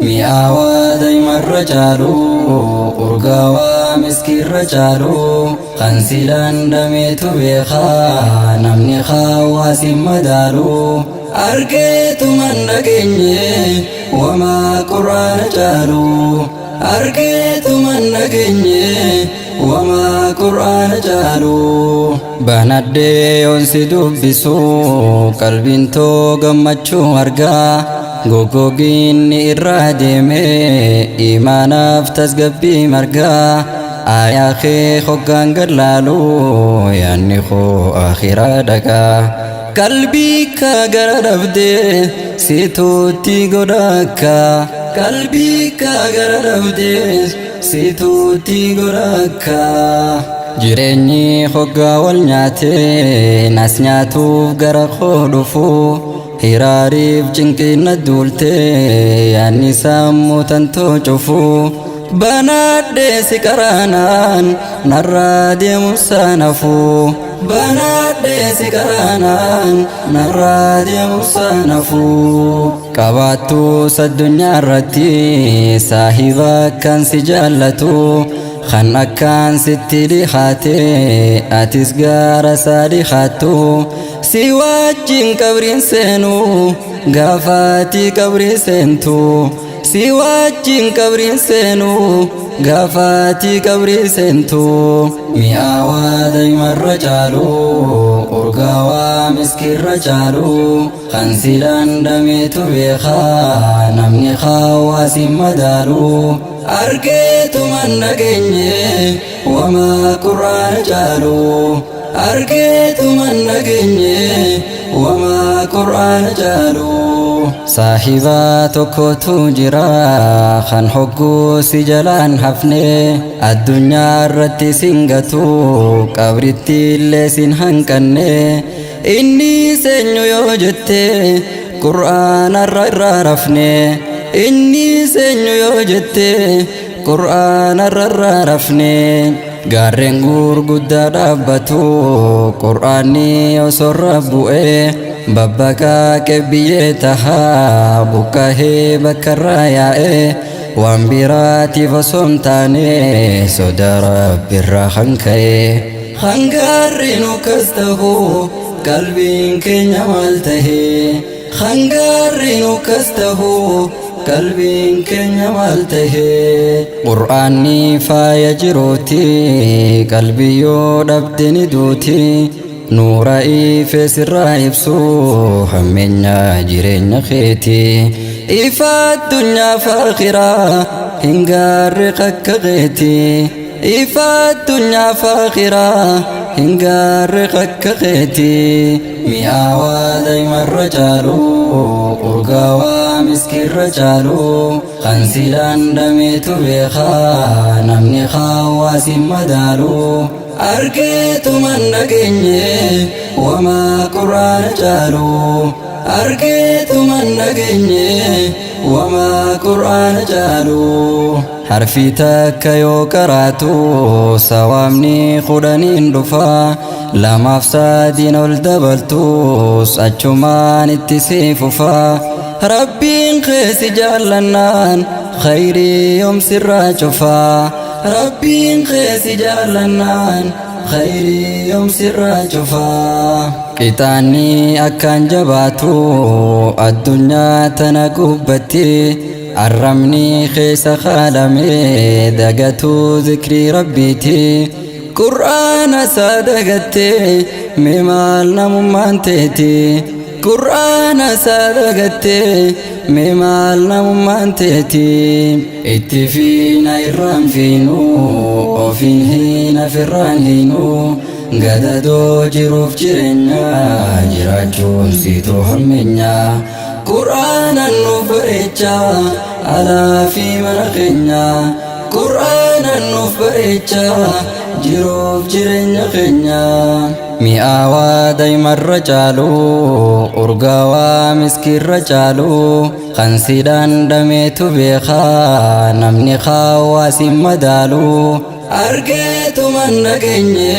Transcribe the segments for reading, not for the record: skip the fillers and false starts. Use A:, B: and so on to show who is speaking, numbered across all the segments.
A: mi'aawaa daa'imarra caalu urgaawaa miskiirra caalu kan silaan dameetu beekaa namni hawaasin madaalu argeetuman dhageenye wamaa quraana caalu argeetuman dhageenye wamaa quraana caalu banadhee yoonsi dubbisu qalbiin too gammachuu argaa gogogiinni irraa deeme imaanaaf tasgabbii margaa aayaa kee hoggaan gallaalu yaanni koo akhiraa dhaqaa qalbii ka gara dhabdee situutti godhakka qalbii ka gara dhabdee situutti godhakka jireenyi hoggaa wal nyaatee nas nyaatuuf gara koo dhufu hiraariif cinqina duultee yaanni sammuu tantoo cufu banadhee si qaraanaan narraa deemu sanafu banadhee si qaraanaan narraa deemu sanafu qabaattuu addunyaa irratti saahiba kan si jaallatu kan akkaan sitti dhihaatee atis gara isaa dhihaattu si wajjin qabriin seenu gaafatii qabrii seentu si wajjin qabriin seenu gaafatii qabrii seentu mi'aawaa daa'imarra caalu urgaawaa miskiirra caalu kan silaan dameetu beekaa namni hawaasin madaalu argeetuman dhageenye wamaa quraana caalu argeetuman dhageenye wamaa quraana caalu saahibaa tokkotu jira kan hogguu si jalaan hafne addunyaa irratti sin gatu qabritti illee sin hanqanne inni seenyu yoo jette qur'aana irraa rafne inni seenyu yoo jette qur'aana irraa rafne gaarreen gurguddaa dhaabbatu qur'aanni osorra bu'e babbaqaa qebiyyee tahaa buqqahee bakkarraa yaa'e waan biraatiif osoo hin taane sodaa rabbiirraa kan ka'e hangaarreen akkas tahu qalbiin keenya maal tahe hangaarreen akkas tahu qalbiin keenya maal tahe qur'aanni faaya jiruuti qalbii yoo dhabde ni duuti nuura ifee sirraa ibsu hammeenya jireenya keeti ifa addunyaa fi akhiraa hin gaarre akka keeti ifa addunyaa fi akhiraa hin gaarre akka keeti mi'aawaa daa'imarra caalu urgaawaa miskiirra caalu kan silaan dameetu beekaa namni hawaasin madaalu argeetuman dhageenye wamaa quraana caalu argeetuman dhageenye wamaa quraana caalu harfi takka yoo qaraatu sawaabni kudhaniin dhufa lamaaf sadiin ol dabaltus achumaan itti sii fufa rabbiin keesi jaallannaan khayrii yoom sirraa cufa rabbiin keesi jaallannaan khayrii yoom sirraa cufa qixaanni akkaan jabaatu addunyaa tana gubbatti arrabni keessa khaalame dagatu zikrii rabbiiti qur'aana isaa dagatte mee maal namummaan teeti qur'aana isaa dagatte mee maal namummaan teeti itti fiina irraan fiinu ofiin hiina firraan hiinu gadadoo jiruuf jireenya jiraachuun siituu hammeenya qur'aanan nuuf bareecha alaa fi mana keenya qur'aanan nuuf bareecha jiruuf jireenya keenya mi'aawaa daa'imarra caalu urgaawaa miskiirra caalu kan silaan dameetu beekaa namni hawaasin madaalu argeetuman dhageenye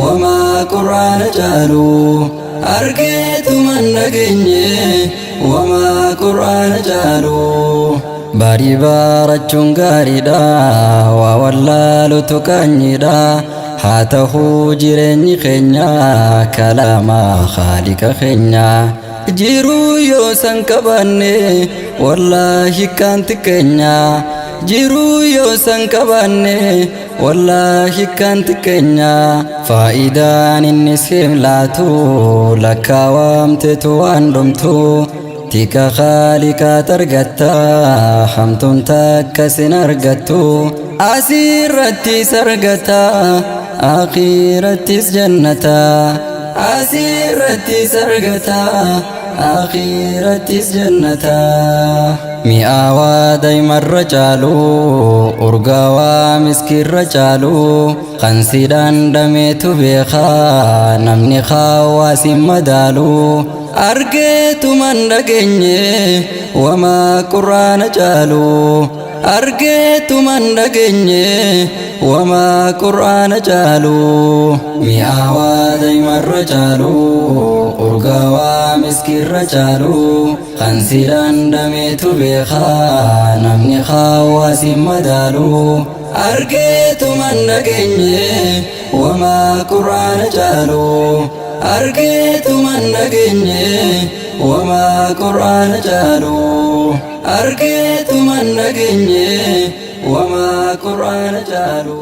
A: wamaa quraana caalu argeetuman dhageenye wamaa quraana caalu barii baarachuun gaariidha waa wallaalutu qaanyiidha haa ta'uu jireenyi keenya kalaama Haaliqa keenya jiruu yoo san qabaanne wallaahi kaanti keenya jiruu yoo san qabaanne wallaahi kaanti keenya faayidaan inni siif laatu lakkaawamtetu waan dhumtu tika Haaliqaat argatta hamtuun takka sin argattu asirrattis argata akhirattis jannata asirrattis argata akhirattis jannata mi'aawaa daa'imarra caalu urgaawaa miskiirra caalu qansiidhaan dhameetu beekaa namni hawaasin madaalu argeetuman dhageenye wamaa qur'aana caalu argeetuman dhageenye wamaa qur'aana caalu mi'aawaa daa'imarra caalu urgaawaa miskiirra caalu qansiidhaan dhameetu beekaa namni hawaasin madaalu argeetuman dhageenye wamaa qur'aana caalu argeetuman dhageenye wamaa qur'aana caalu argeetuman dhageenye wamaa qur'aana caalu